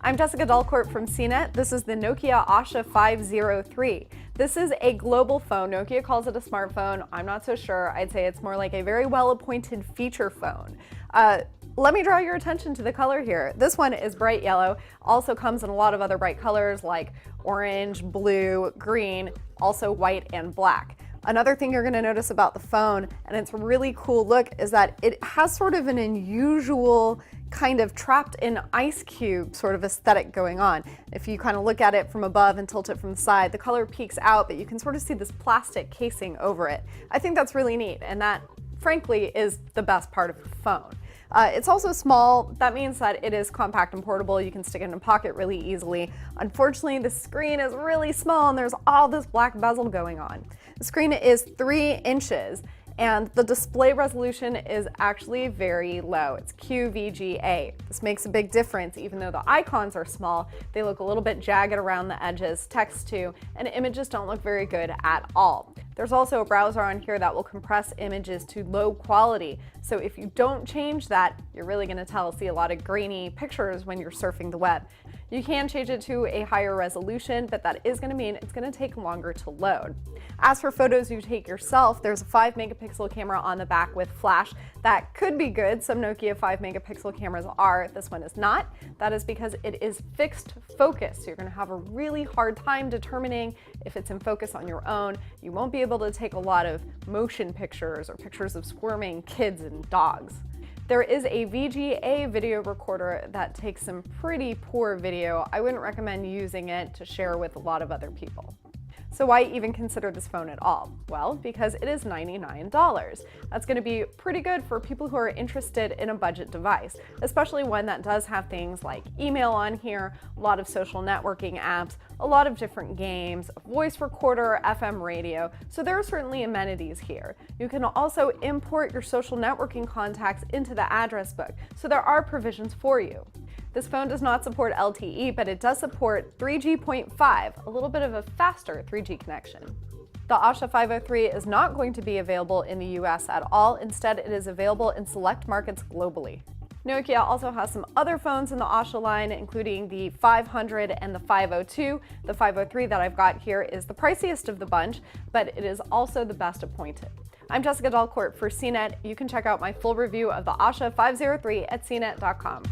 I'm Jessica Dalcourt from CNET. This is the Nokia Asha 503. This is a global phone. Nokia calls it a smartphone. I'm not so sure. I'd say it's more like a very well-appointed feature phone. Let me draw your attention to the color here. This one is bright yellow, also comes in a lot of other bright colors like orange, blue, green, also white and black. Another thing you're gonna notice about the phone, and it's a really cool look, is that it has sort of an unusual kind of trapped in ice cube sort of aesthetic going on. If you kind of look at it from above and tilt it from the side, the color peeks out, but you can sort of see this plastic casing over it. I think that's really neat, and that frankly is the best part of the phone. It's also small. That means that it is compact and portable. You can stick it in a pocket really easily. Unfortunately, the screen is really small and there's all this black bezel going on. The screen is 3 inches and the display resolution is actually very low. It's QVGA. This makes a big difference. Even though the icons are small, they look a little bit jagged around the edges, text too, and images don't look very good at all. There's also a browser on here that will compress images to low quality. So if you don't change that, you're really gonna see a lot of grainy pictures when you're surfing the web. You can change it to a higher resolution, but that is gonna mean it's gonna take longer to load. As for photos you take yourself, there's a 5 megapixel camera on the back with flash. That could be good. Some Nokia 5 megapixel cameras are. This one is not. That is because it is fixed focus. So you're gonna have a really hard time determining if it's in focus on your own. You won't be able to take a lot of motion pictures or pictures of squirming kids and dogs. There is a VGA video recorder that takes some pretty poor video. I wouldn't recommend using it to share with a lot of other people. So why even consider this phone at all? Well, because it is $99. That's going to be pretty good for people who are interested in a budget device, especially one that does have things like email on here, a lot of social networking apps, a lot of different games, a voice recorder, FM radio. So there are certainly amenities here. You can also import your social networking contacts into the address book. So there are provisions for you. This phone does not support LTE, but it does support 3G.5, a little bit of a faster 3G connection. The Asha 503 is not going to be available in the US at all. Instead, it is available in select markets globally. Nokia also has some other phones in the Asha line, including the 500 and the 502. The 503 that I've got here is the priciest of the bunch, but it is also the best appointed. I'm Jessica Dalcourt for CNET. You can check out my full review of the Asha 503 at cnet.com.